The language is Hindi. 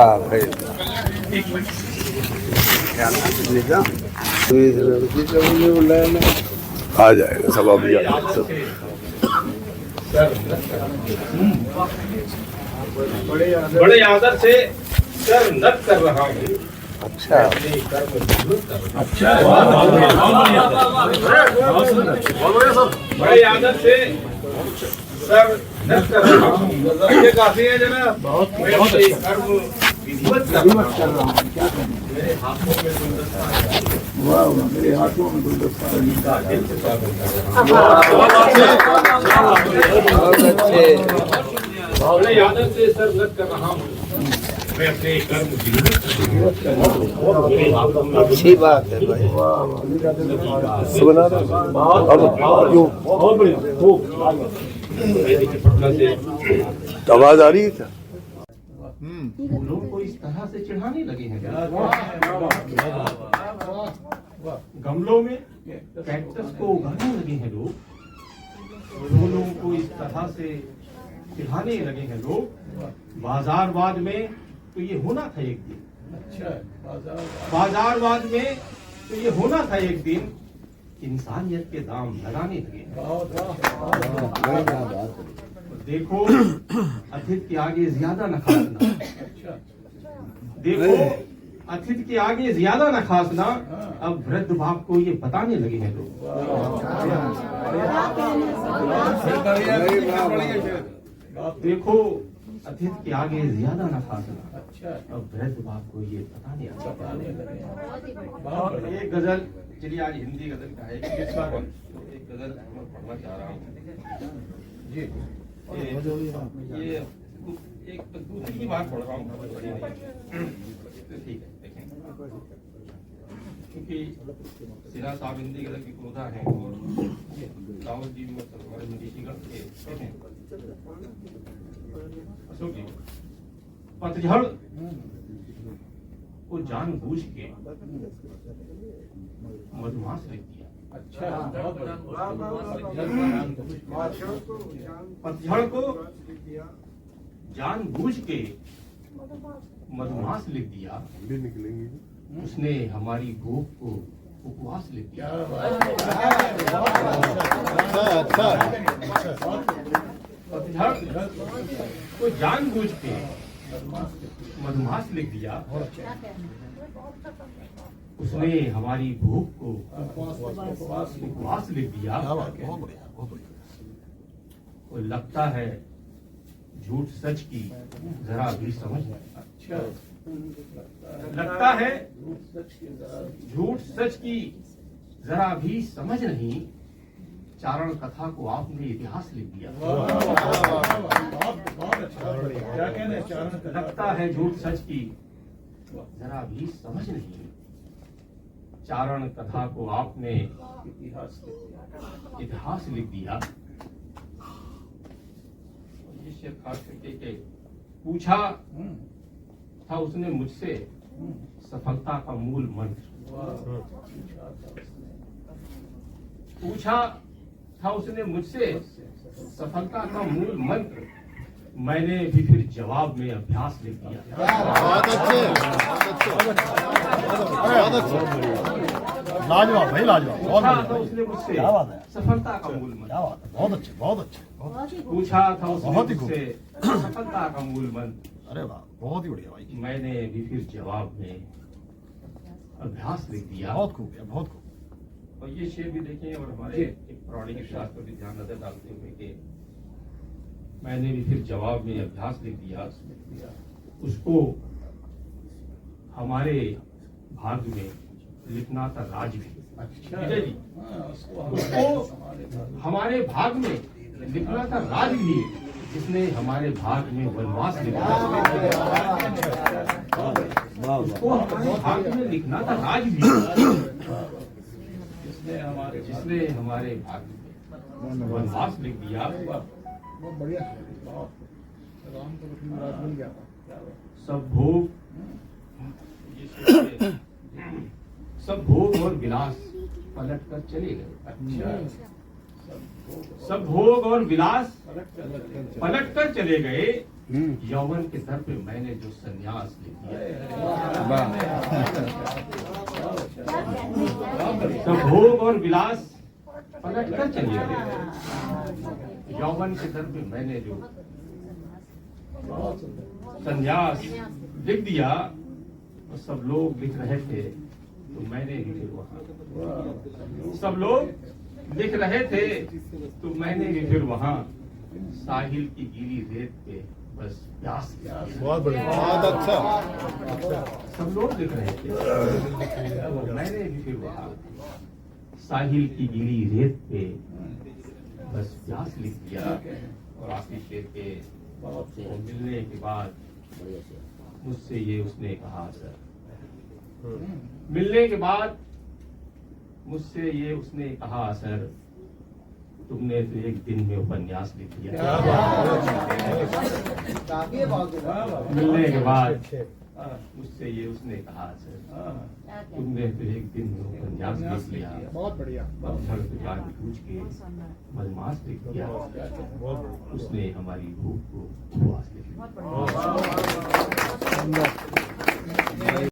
हाँ भाई आ जाएगा सब अभी बड़े आदर से सर नत कर रहा हूँ। अच्छा बड़े आदर से सर नत कर रहा हूँ। ये काफी है जनाब। बहुत कर्म विधिवत कर रहा हूँ। मेरे हाथों में गुलदस्ता है। वाह मेरे हाथों में गुलदस्ता है। बड़े आदर से सर नत कर रहा हूँ। मैं अपने कर्म विधिवत कर रहा हूँ। अच्छी बात है भाई सुना बहुत बढ़िया आवाज आ रही है क्या? फूलों को इस तरह से चढ़ाने लगे हैं। गमलों में कैक्टस को उगाने लगे हैं लोग। फूलों को इस तरह से चढ़ाने लगे हैं लोग। बाजारवाद में तो ये होना था एक दिन। अच्छा बाजारवाद में तो ये होना था एक दिन। इंसानियत के दाम लगाने लगे। देखो अतिथि के आगे ज्यादा न खासना। देखो अतिथि के आगे ज्यादा न खासना। अब वृद्ध बाप को ये बताने लगे हैं लोग। देखो अतिथि के आगे ज्यादा न खासना। अब वृद्ध बाप को ये बताने लगे। एक गजल चलिए आज हिंदी गजल का है। एक गजल मैं पढ़ना चाह रहा हूँ जी। ये एक तो दूसरी बार पढ़ रहा हूँ। तो ठीक है देखें क्योंकि सिरा साहब हिंदी गजल की क्रोधा है और दाऊद जी हमारे मनीषीगढ़ के हैं। अशोक जी पतझड़ को जानबूझ के मधुमास लिख दिया। अच्छा पतझड़ को जानबूझ के मधुमास लिख दिया। उसने हमारी भूख को उपवास लिख दिया। पतझड़ को जानबूझ के मधुमास लिख दिया। उसने हमारी भूख को उपवास लिख दिया। वो लगता है झूठ सच की जरा भी समझ नहीं। लगता है झूठ सच की जरा भी समझ नहीं। चारण कथा को आपने इतिहास लिख दिया। लगता है झूठ सच की जरा भी समझ नहीं। चारण कथा को आपने इतिहास लिख दिया। ये शेर खास करके के पूछा था उसने मुझसे सफलता का मूल मंत्र। पूछा था उसने मुझसे सफलता का मूल मंत्र। मैंने भी फिर जवाब में अभ्यास लिख दिया। लाजवाब भाई लाजवाब। पूछा था उसने मुझसे सफलता का मूल मंत्र। बहुत अच्छे बहुत अच्छे। पूछा था उसने मुझसे सफलता का मूल मंत्र। अरे वाह बहुत ही बढ़िया भाई। मैंने भी फिर जवाब में अभ्यास लिख दिया। बहुत खूब है बहुत खूब। और ये शेर भी देखें और हमारे एक पौराणिक शास्त्र पर भी ध्यान नजर डालते हुए कि मैंने भी फिर जवाब में अभ्यास लिख दिया। उसको हमारे भाग्य में लिखना था राज भी। अच्छा जी उसको हमारे भाग्य में लिखना था राज भी। जिसने हमारे भाग्य में वनवास लिखा। उसको हमारे भाग्य में लिखना था राज भी। जिसने हमारे भाग्य में वनवास लिख दिया। सब भोग और विलास पलट कर चले गए। सब भोग और विलास पलट कर चले गए। यौवन के दर पे मैंने जो संन्यास लिया तो भोग और विलास पलट कर चलिए गए। यौवन के दर पे मैंने जो संन्यास लिख दिया तो सब लोग लिख रहे थे तो मैंने भी फिर वहां, सब लोग लिख रहे थे तो मैंने भी फिर वहां साहिल की गीली रेत पे बस प्यास बहुत बढ़िया, बहुत अच्छा। सब लोग लिख रहे थे तो मैंने भी फिर वहां साहिल की गीली रेत पे बस प्यास लिख दिया। और आखिरी शेर के मिलने के बाद मुझसे ये उसने कहा सर, मिलने के बाद मुझसे ये उसने कहा सर, तुमने तो एक दिन में उपन्यास लिख दिया। मिलने के बाद मुझसे ये उसने कहा सर, तुमने तो एक दिन में उपन्यास लिख लिया। बहुत बढ़िया। जान पूछ के मलमास लिख दिया। उसने हमारी भूख को उपवास लिख दिया।